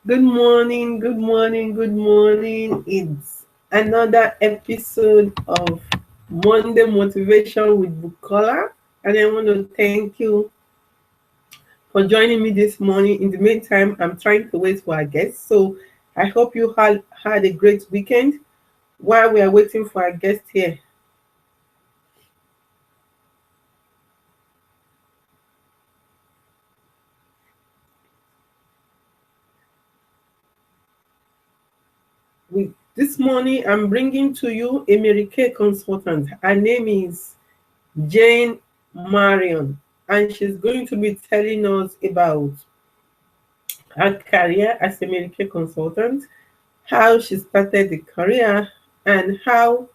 Good morning, good morning, good morning. It's another episode of Monday Motivation with Bukola. And I want to thank you for joining me this morning. In the meantime, I'm trying to wait for our guest. So I hope you had a great weekend while we are waiting for our guest here. This morning, I'm bringing to you a Mary Kay consultant. Her name is Jayne Marion, and she's going to be telling us about her career as a medical consultant, how she started the career, and how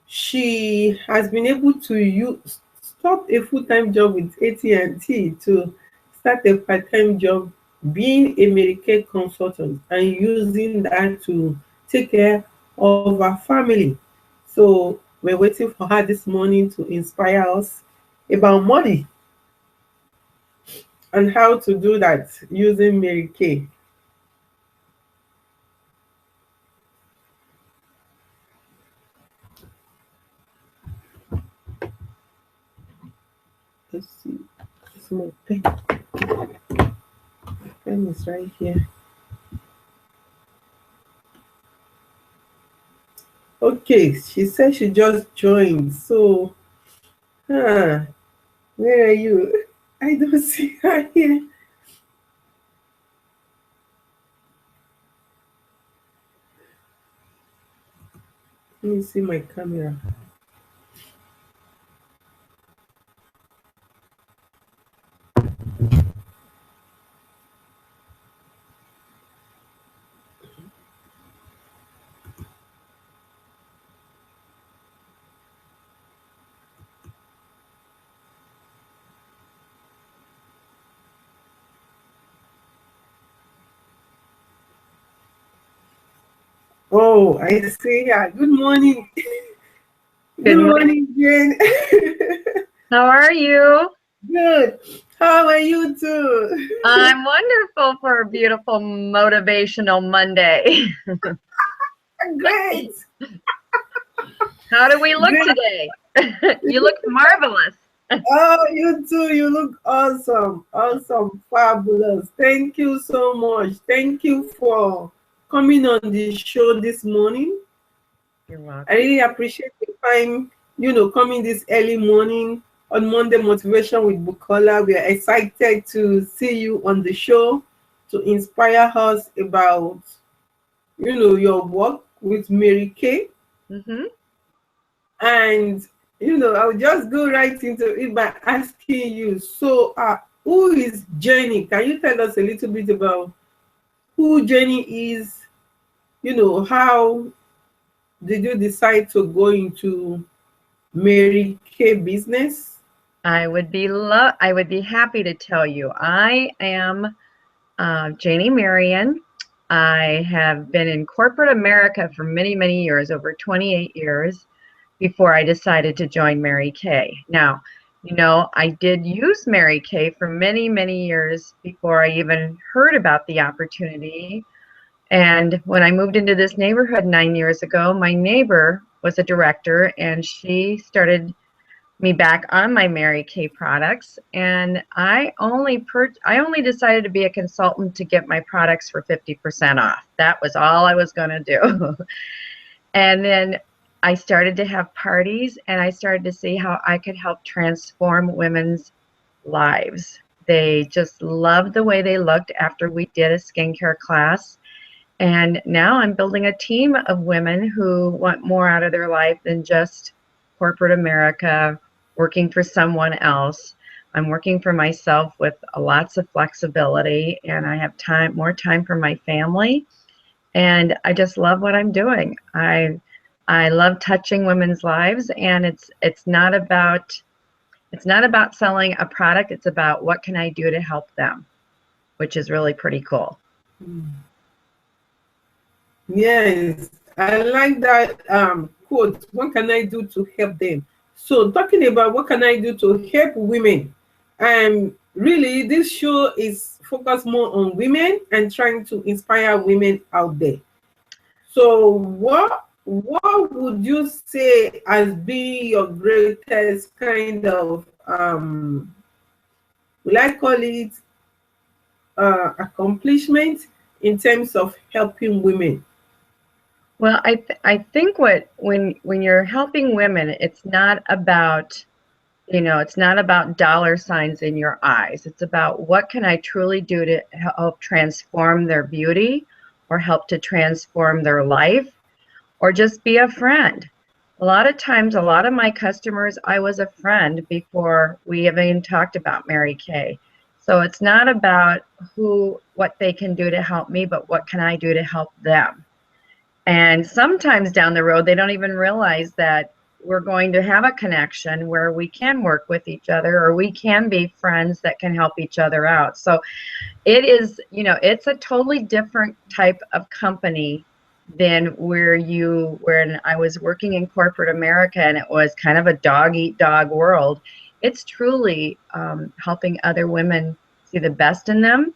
she has been able to stop a full-time job with AT&T to start a part-time job being a medical consultant and using that to take care of her family. So we're waiting for her this morning to inspire us about money and how to do that using Mary Kay. Let's see. It's my pen. Pen is right here. Okay, she said she just joined. So, where are you? I don't see her here. Let me see my camera. Oh, I see her. Good morning. Good Good morning, Jayne. How are you? Good. How are you too? I'm wonderful for a beautiful motivational Monday. Great. How do we look Great. today? You look marvelous. Oh, you too. You look awesome. Awesome. Fabulous. Thank you so much. Thank you for coming on the show this morning. You're welcome. I really appreciate the time, coming this early morning on Monday Motivation with Bukola. We are excited to see you on the show to inspire us about, your work with Mary Kay. Mm-hmm. And I'll just go right into it by asking you. So, who is Jayne? Can you tell us a little bit about who Jayne is? How did you decide to go into Mary Kay business? I would be happy to tell you. I am Jayne Marion. I have been in corporate America for many, many years, over 28 years, before I decided to join Mary Kay. Now, I did use Mary Kay for many, many years before I even heard about the opportunity. And when I moved into this neighborhood 9 years ago, my neighbor was a director and she started me back on my Mary Kay products, and I only decided to be a consultant to get my products for 50% off. That was all I was going to do. And then I started to have parties, and I started to see how I could help transform women's lives. They just loved the way they looked after we did a skincare class. And now I'm building a team of women who want more out of their life than just corporate America, working for someone else. I'm working for myself with lots of flexibility, and I have more time for my family. And I just love what I'm doing. I love touching women's lives, and it's not about selling a product. It's about what can I do to help them, which is really pretty cool. Yes, I like that quote. What can I do to help them? So, talking about what can I do to help women, really, this show is focused more on women and trying to inspire women out there. So what would you say has been your greatest kind of will I call it accomplishment in terms of helping women? Well, I think when you're helping women, it's not about, it's not about dollar signs in your eyes. It's about what can I truly do to help transform their beauty, or help to transform their life, or just be a friend. A lot of times, a lot of my customers, I was a friend before we even talked about Mary Kay. So it's not about what they can do to help me, but what can I do to help them. And sometimes down the road, they don't even realize that we're going to have a connection where we can work with each other, or we can be friends that can help each other out. So it is, it's a totally different type of company than when I was working in corporate America, and it was kind of a dog eat dog world. It's truly helping other women see the best in them.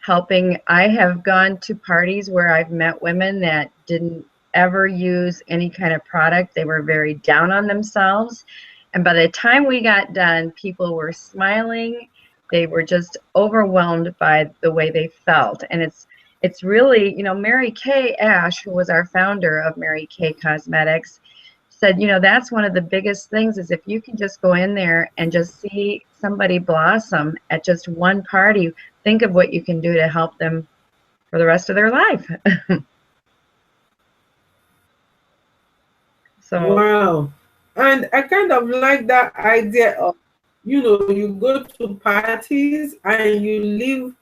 I have gone to parties where I've met women that didn't ever use any kind of product. They were very down on themselves. And by the time we got done, people were smiling. They were just overwhelmed by the way they felt. And it's really, Mary Kay Ash, who was our founder of Mary Kay Cosmetics, said, that's one of the biggest things, is if you can just go in there and just see somebody blossom at just one party, think of what you can do to help them for the rest of their life. So Wow. And I kind of like that idea of, you go to parties and you leave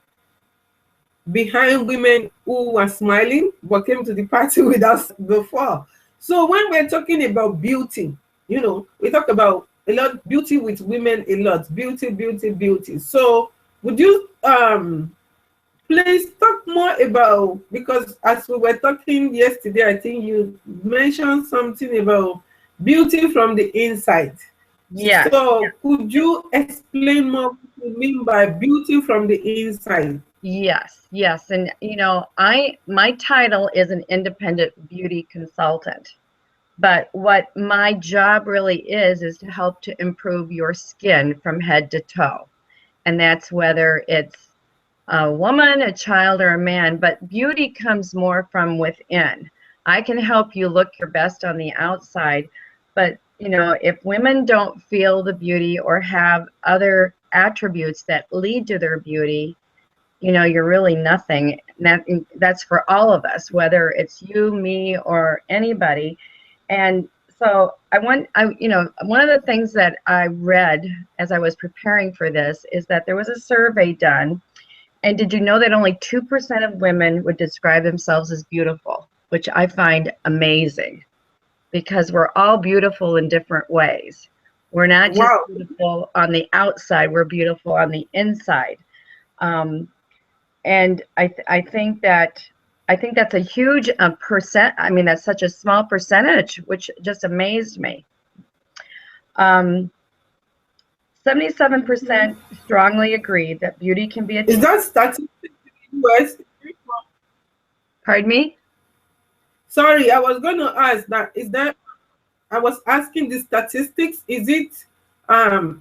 behind women who were smiling but came to the party with us before. So when we're talking about beauty, we talk about a lot beauty with women, a lot beauty, beauty, beauty. So would you please talk more about, because as we were talking yesterday, I think you mentioned something about beauty from the inside. yeah. So could you explain more what you mean by beauty from the inside? Yes. And my title is an independent beauty consultant. But what my job really is to help to improve your skin from head to toe. And that's whether it's a woman, a child, or a man. But beauty comes more from within. I can help you look your best on the outside. But, if women don't feel the beauty or have other attributes that lead to their beauty, you're really nothing. That's for all of us, whether it's you, me, or anybody. And so one of the things that I read as I was preparing for this is that there was a survey done. And did you know that only 2% of women would describe themselves as beautiful, which I find amazing, because we're all beautiful in different ways. We're not just beautiful on the outside, we're beautiful on the inside. And I think that's a huge percent. I mean, that's such a small percentage, which just amazed me. 77% strongly agreed that beauty can be achieved. Is that statistics in the US? Pardon me? Sorry, I was going to ask that. I was asking the statistics. Is it a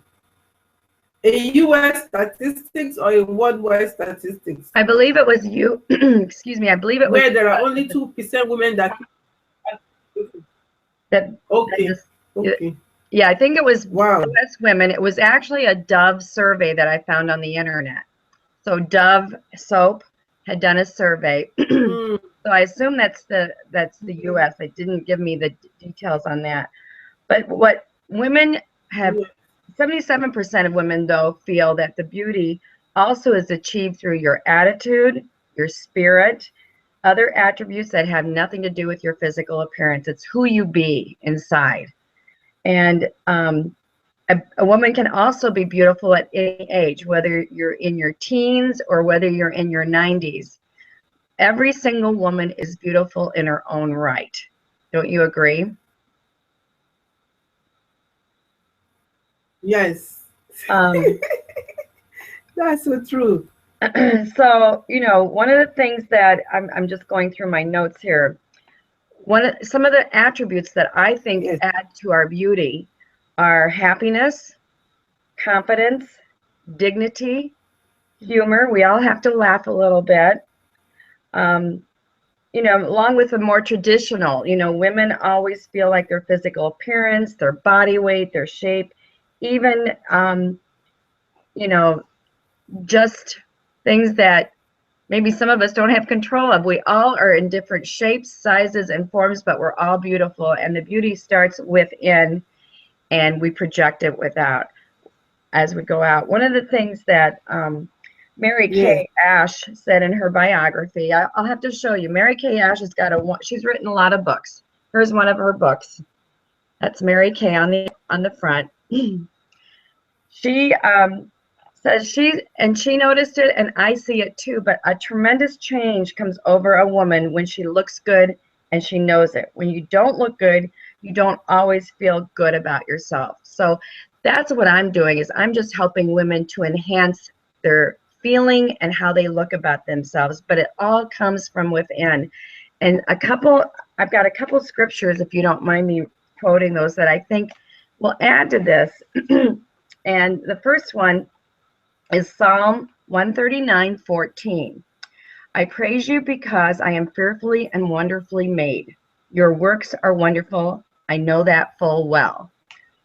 US statistics or a worldwide statistics? I believe it was you. Excuse me. I believe it was. Where there are only 2% women that. Okay. Okay. Yeah, I think it was Wow. US women. It was actually a Dove survey that I found on the internet. So Dove soap had done a survey. So I assume that's the US. They didn't give me the details on that. But what women have, 77% of women, though, feel that the beauty also is achieved through your attitude, your spirit, other attributes that have nothing to do with your physical appearance. It's who you be inside. And a woman can also be beautiful at any age, whether you're in your teens or whether you're in your 90s. Every single woman is beautiful in her own right. Don't you agree? Yes. That's so true. So, you know, one of the things that I'm just going through my notes here. Some of the attributes that I think Yes. add to our beauty are happiness, confidence, dignity, humor. We all have to laugh a little bit. Um, you know, along with the more traditional, you know, women always feel like their physical appearance, their body weight, their shape, even, you know, just things that maybe some of us don't have control of. We all are in different shapes, sizes, and forms, but we're all beautiful. And the beauty starts within, and we project it without as we go out. One of the things that Mary Yes. Kay Ash said in her biography, I'll have to show you. Mary Kay Ash has got she's written a lot of books. Here's one of her books. That's Mary Kay on the front. She says she noticed it, and I see it too, but a tremendous change comes over a woman when she looks good and she knows it. When you don't look good, you don't always feel good about yourself. So that's what I'm doing, is I'm just helping women to enhance their feeling and how they look about themselves, but it all comes from within. And I've got a couple scriptures, if you don't mind me quoting those, that I think will add to this. And the first one is Psalm 139:14. I praise you because I am fearfully and wonderfully made. Your works are wonderful. I know that full well.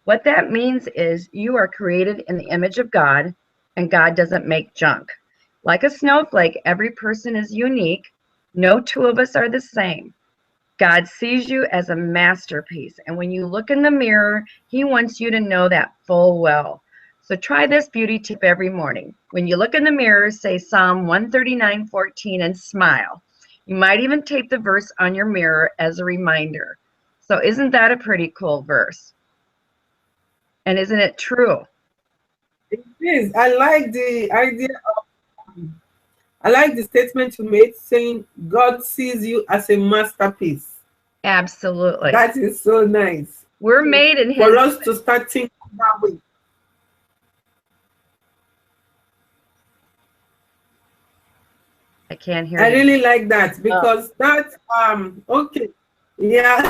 What that means is you are created in the image of God, and God doesn't make junk. Like a snowflake, every person is unique. No two of us are the same. God sees you as a masterpiece, and when you look in the mirror, He wants you to know that full well. So try this beauty tip every morning. When you look in the mirror, say Psalm 139:14 and smile. You might even tape the verse on your mirror as a reminder. So isn't that a pretty cool verse? And isn't it true? It is. I like the idea. I like the statement you made saying God sees you as a masterpiece. Absolutely. That is so nice. We're made in For His us to start thinking that way. I can't hear I you. really like that Oh, because that okay. Yeah.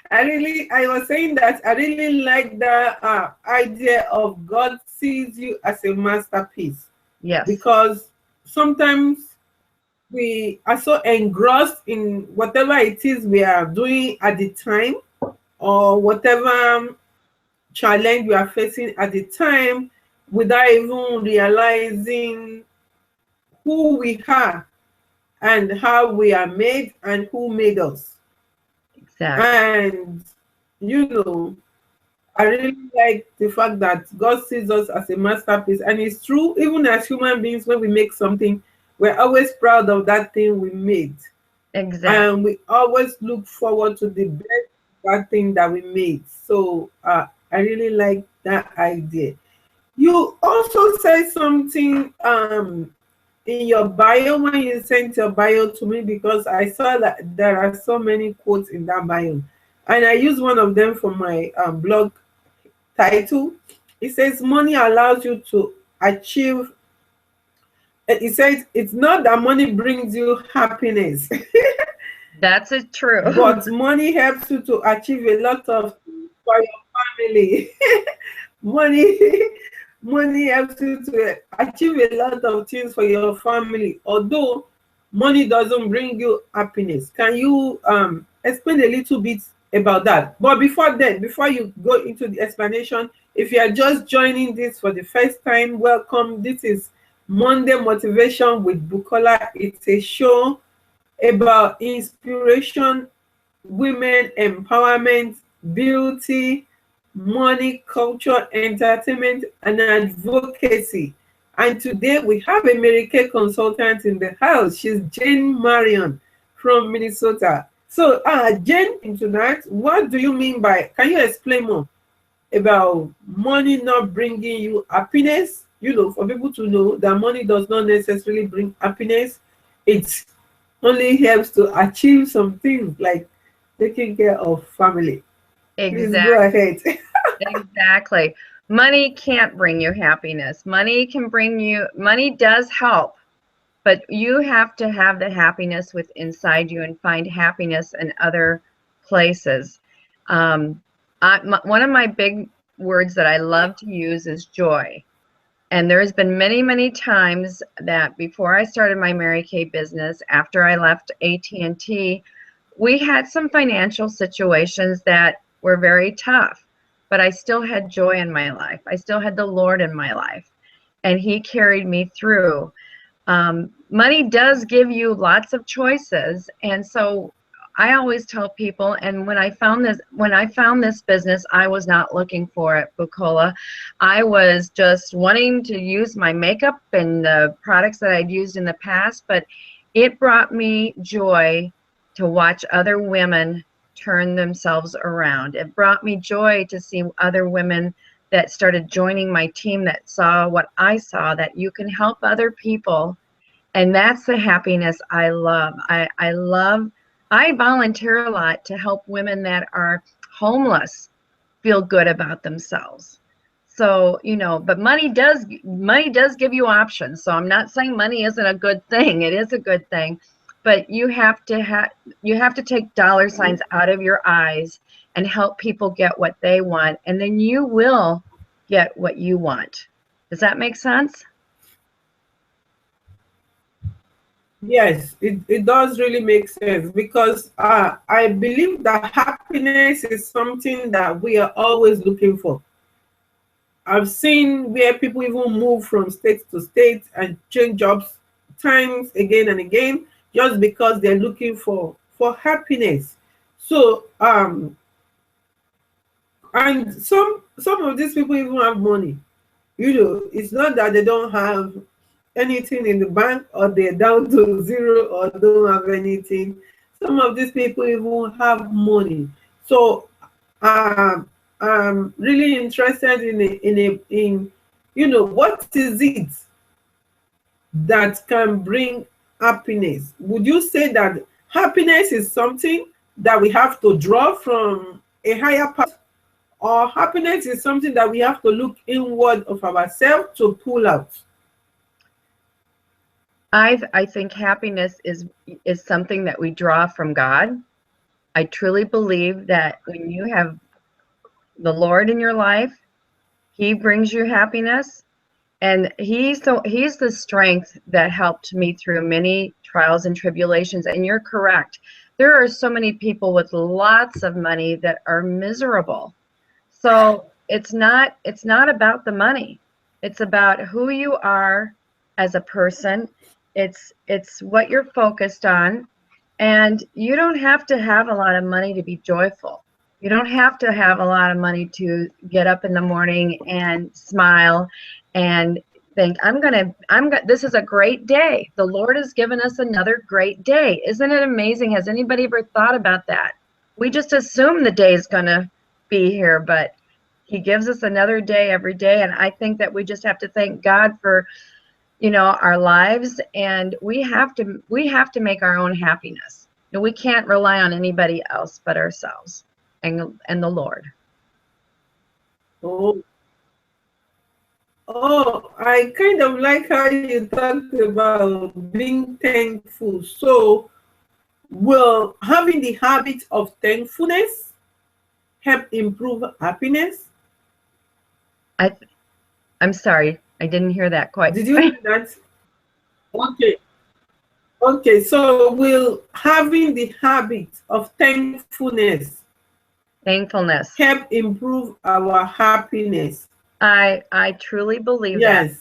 I was saying that I really like the idea of God sees you as a masterpiece, yes, because sometimes we are so engrossed in whatever it is we are doing at the time, or whatever challenge we are facing at the time, without even realizing who we are and how we are made and who made us. exactly. And you know, I really like the fact that God sees us as a masterpiece. And it's true, even as human beings, when we make something, we're always proud of that thing we made. Exactly. And we always look forward to the best of that thing that we made. So I really like that idea. You also said something in your bio when you sent your bio to me, because I saw that there are so many quotes in that bio. And I use one of them for my blog title. It says, money allows you to achieve. It says, it's not that money brings you happiness, That's it, true. but money helps you to achieve a lot of things for your family. money money helps you to achieve a lot of things for your family, although money doesn't bring you happiness. Can you explain a little bit about that? But before then, before you go into the explanation, if you are just joining this for the first time, welcome. This is Monday Motivation with Bukola. It's a show about inspiration, women empowerment, beauty, money, culture, entertainment, and advocacy. And today we have a Mary consultant in the house. She's Jayne Marion from Minnesota. So, Jayne, tonight, what do you mean by, can you explain more about money not bringing you happiness? You know, for people to know that money does not necessarily bring happiness. It only helps to achieve some things like taking care of family. Please go Exactly. ahead. Exactly. money can't bring you happiness. Money does help, but you have to have the happiness within inside you and find happiness in other places. One of my big words that I love to use is joy. And there's been many, many times that before I started my Mary Kay business, after I left AT&T, we had some financial situations that were very tough, but I still had joy in my life. I still had the Lord in my life, and He carried me through. Money does give you lots of choices, and so I always tell people, and when I found this business, I was not looking for it, Bukola. I was just wanting to use my makeup and the products that I'd used in the past, but it brought me joy to watch other women turn themselves around. It brought me joy to see other women that started joining my team that saw what I saw, that you can help other people. And that's the happiness I love. I volunteer a lot to help women that are homeless feel good about themselves. So, but money does give you options. So I'm not saying money isn't a good thing. It is a good thing, but you have to take dollar signs out of your eyes and help people get what they want, and then you will get what you want. Does that make sense? Yes, it does really make sense, because I believe that happiness is something that we are always looking for. I've seen where people even move from state to state and change jobs times again and again, just because they're looking for happiness. So and some of these people even have money. It's not that they don't have anything in the bank, or they're down to zero, or don't have anything. Some of these people even have money. So I'm really interested in what is it that can bring happiness? Would you say that happiness is something that we have to draw from a higher power, or happiness is something that we have to look inward of ourselves to pull out? I think happiness is something that we draw from God. I truly believe that when you have the Lord in your life, He brings you happiness, and He's the strength that helped me through many trials and tribulations. And you're correct. There are so many people with lots of money that are miserable. So it's not about the money. It's about who you are as a person. It's what you're focused on, and you don't have to have a lot of money to be joyful. You don't have to have a lot of money to get up in the morning and smile and think, this is a great day. The Lord has given us another great day. Isn't it amazing? Has anybody ever thought about that? We just assume the day is going to be here, but He gives us another day every day. And I think that we just have to thank God for our lives, and we have to make our own happiness. We can't rely on anybody else but ourselves and the Lord. I kind of like how you talked about being thankful. So will having the habit of thankfulness help improve happiness? I'm sorry, I didn't hear that quite. Did you hear that? Okay, so will having the habit of thankfulness help improve our happiness? I truly believe that.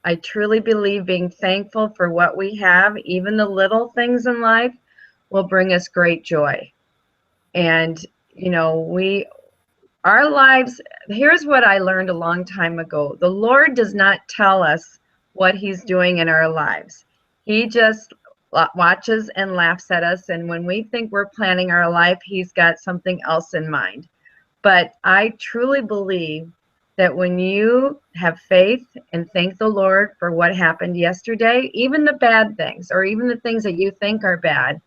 I truly believe being thankful for what we have, even the little things in life, will bring us great joy. And our lives, here's what I learned a long time ago. The Lord does not tell us what He's doing in our lives. He just watches and laughs at us. And when we think we're planning our life, He's got something else in mind. But I truly believe that when you have faith and thank the Lord for what happened yesterday, even the bad things, or even the things that you think are bad,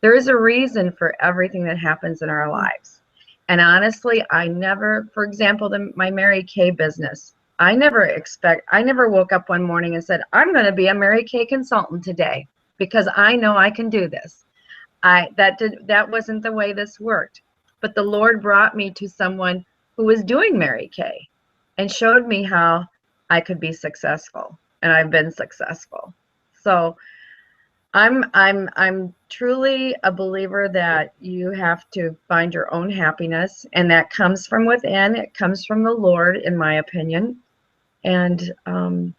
there is a reason for everything that happens in our lives. And honestly, I never, for example, my Mary Kay business, I never woke up one morning and said, I'm going to be a Mary Kay consultant today because I know I can do this. That wasn't the way this worked. But the Lord brought me to someone who was doing Mary Kay and showed me how I could be successful, and I've been successful. So I'm truly a believer that you have to find your own happiness, and that comes from within. It comes from the Lord, in my opinion. And one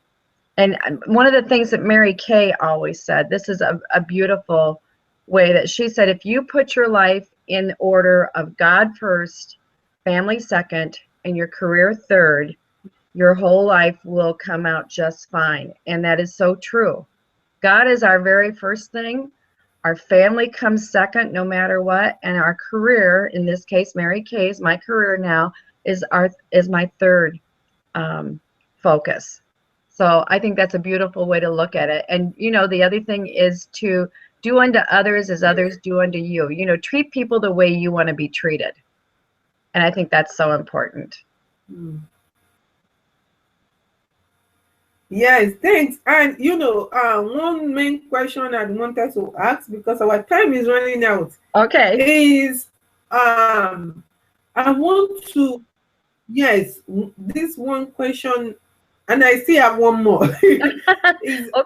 of the things that Mary Kay always said, this is a beautiful way that she said, if you put your life in order of God first, family second, and your career third, your whole life will come out just fine. And that is so true. God is our very first thing. Our family comes second, no matter what. And our career, in this case, Mary Kay's, my career now, is my third focus. So I think that's a beautiful way to look at it. And, you know, the other thing is to do unto others as others do unto you. You know, treat people the way you want to be treated. And I think that's so important. Yes, thanks. And you know, one main question I wanted to ask, because our time is running out. Okay. Is I want to, yes, this one question, and I still have one more. Okay.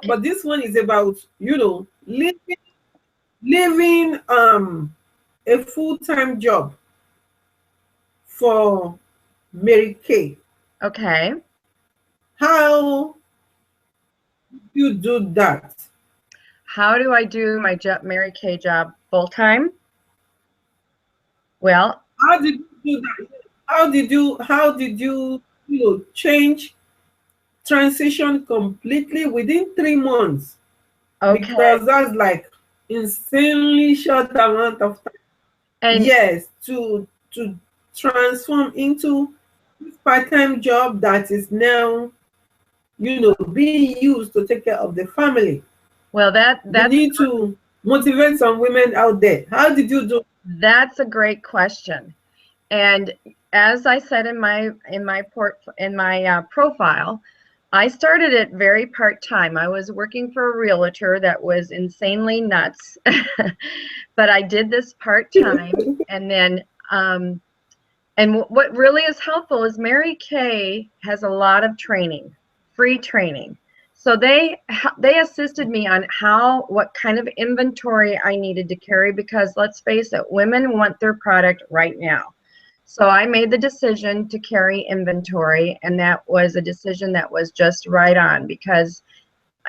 But this one is about, you know, living a full-time job for Mary Kay. Okay. How you do that? How do I do my Mary Kay job full time? Well, how did you do that? How did you know, transition completely within 3 months? Okay. Because that's like insanely short amount of time. And yes, to transform into this part-time job that is now, you know, being used to take care of the family. Well, that's you need to motivate some women out there. How did you do? That's a great question. And as I said in my profile, I started it very part-time. I was working for a realtor that was insanely nuts, but I did this part-time. And then and what really is helpful is Mary Kay has a lot of training, free training. So they assisted me on what kind of inventory I needed to carry, because let's face it, women want their product right now. So I made the decision to carry inventory, and that was a decision that was just right on, because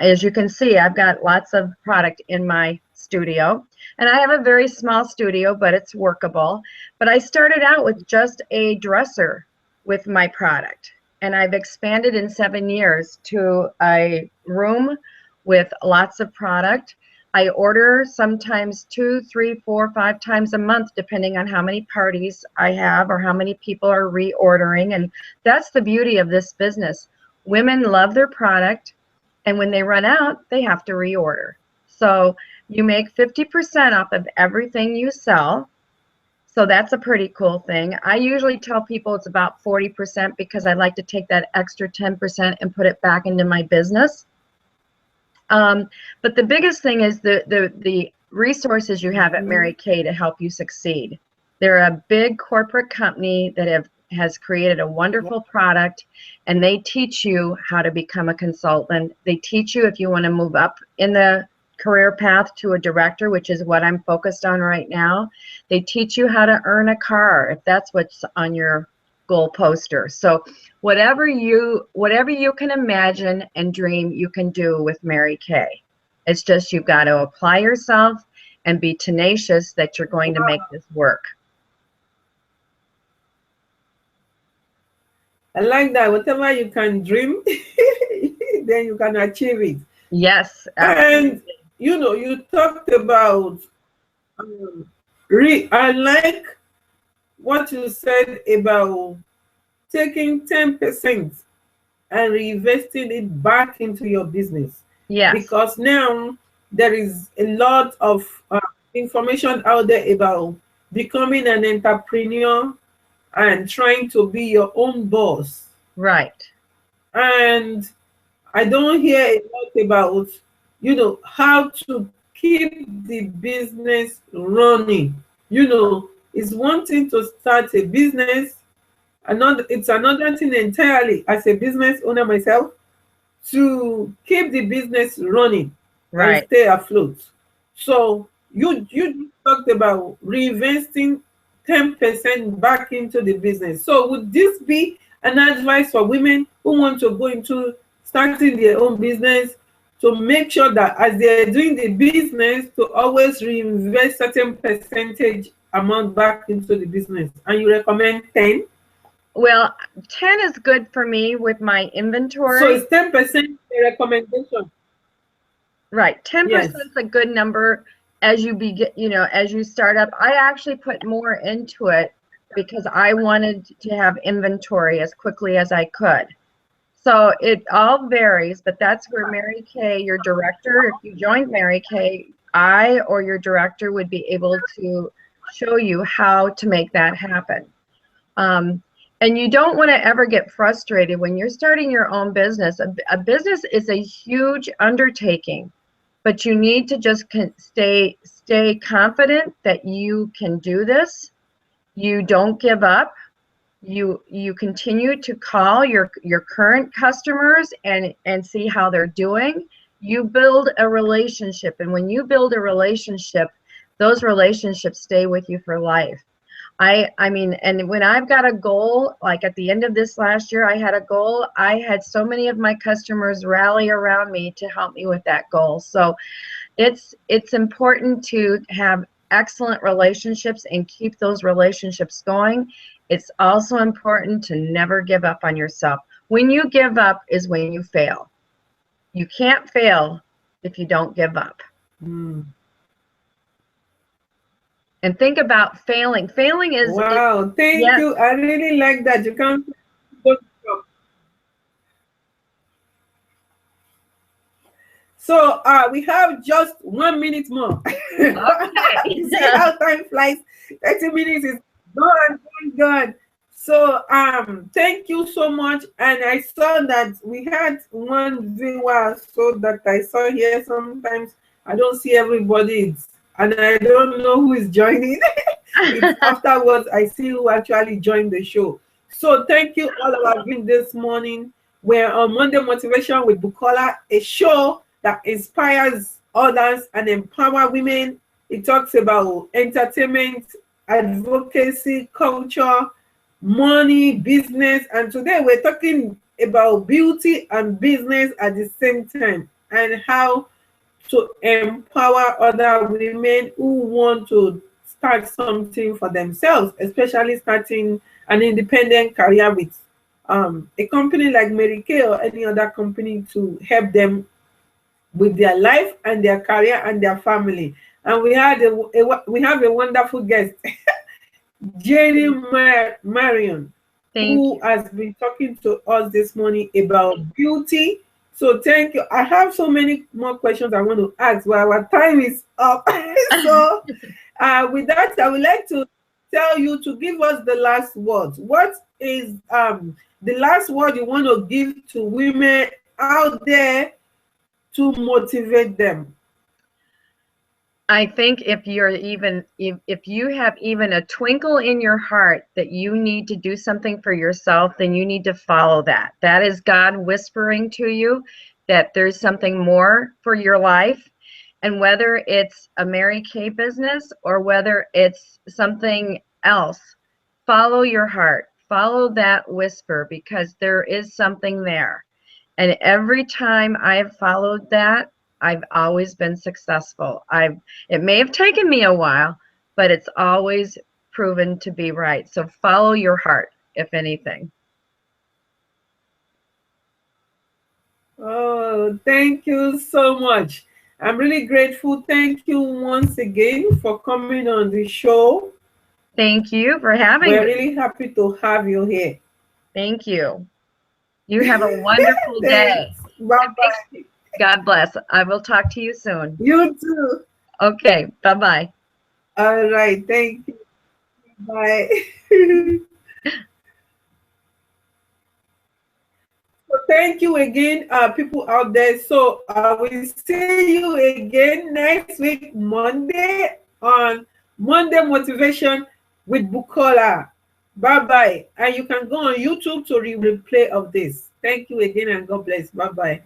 as you can see, I've got lots of product in my studio, and I have a very small studio, but it's workable. But I started out with just a dresser with my product, and I've expanded in 7 years to a room with lots of product. I order sometimes 2, 3, 4, 5 times a month, depending on how many parties I have or how many people are reordering. And that's the beauty of this business. Women love their product, and when they run out, they have to reorder. So you make 50% off of everything you sell. So that's a pretty cool thing. I usually tell people it's about 40%, because I like to take that extra 10% and put it back into my business. But the biggest thing is the resources you have at Mary Kay to help you succeed. They're a big corporate company that has created a wonderful product, and they teach you how to become a consultant. They teach you if you want to move up in the career path to a director, which is what I'm focused on right now. They teach you how to earn a car, if that's what's on your goal poster. So whatever you can imagine and dream, you can do with Mary Kay. It's just you've got to apply yourself and be tenacious that you're going to make this work. I like that. Whatever you can dream, then you can achieve it. Yes, absolutely. And you know, you talked about I like what you said about taking 10% and reinvesting it back into your business. Yes. Because now there is a lot of information out there about becoming an entrepreneur, and trying to be your own boss. Right. And I don't hear a lot about, how to keep the business running. It's one thing to start a business, it's another thing entirely as a business owner myself to keep the business running and Right. stay afloat. So you talked about reinvesting 10% back into the business. So would this be an advice for women who want to go into starting their own business, to make sure that as they're doing the business, to always reinvest certain percentage amount back into the business? And you recommend 10? Well, 10 is good for me with my inventory. So it's 10% a recommendation. Right. 10% Yes. is a good number as you begin, as you start up. I actually put more into it because I wanted to have inventory as quickly as I could. So it all varies, but that's where Mary Kay, your director, if you joined Mary Kay, I or your director would be able to show you how to make that happen. And you don't want to ever get frustrated when you're starting your own business. A business is a huge undertaking, but you need to just stay confident that you can do this. You don't give up. You continue to call your current customers and see how they're doing. You build a relationship, and when you build a relationship, those relationships stay with you for life. I mean, and when I've got a goal, like at the end of this last year, I had a goal. I had so many of my customers rally around me to help me with that goal. So it's important to have excellent relationships and keep those relationships going. It's also important to never give up on yourself. When you give up is when you fail. You can't fail if you don't give up. And think about failing. Failing is... Wow, thank you. I really like that. You can't... So we have just 1 minute more. Okay. See how time flies. 30 minutes is gone. So thank you so much. And I saw that we had one viewer, so that I saw here sometimes I don't see everybody, and I don't know who is joining. It's afterwards I see who actually joined the show. So thank you all of our viewing this morning. We're on Monday Motivation with Bukola, a show that inspires others and empower women. It talks about entertainment, advocacy, culture, money, business, and today we're talking about beauty and business at the same time, and how to empower other women who want to start something for themselves, especially starting an independent career with a company like Mary Kay or any other company to help them with their life and their career and their family. And we have a wonderful guest, Jayne Marion, who has been talking to us this morning about beauty. So thank you. I have so many more questions I want to ask, but our time is up. So with that, I would like to tell you to give us the last words. What is the last word you want to give to women out there to motivate them? I think if you have even a twinkle in your heart that you need to do something for yourself, then you need to follow that. That is God whispering to you that there's something more for your life. And whether it's a Mary Kay business or whether it's something else, follow your heart. Follow that whisper, because there is something there. And every time I have followed that, I've always been successful. It may have taken me a while, but it's always proven to be right. So follow your heart, if anything. Oh, thank you so much. I'm really grateful. Thank you once again for coming on the show. Thank you for having me. We're really happy to have you here. Thank you. You have a wonderful day. Bye-bye. God bless. I will talk to you soon. You too. Okay. Bye-bye. All right. Thank you. Bye. thank you again, people out there. So I will see you again next week, Monday, on Monday Motivation with Bukola. Bye-bye. And you can go on YouTube to replay of this. Thank you again, and God bless. Bye-bye.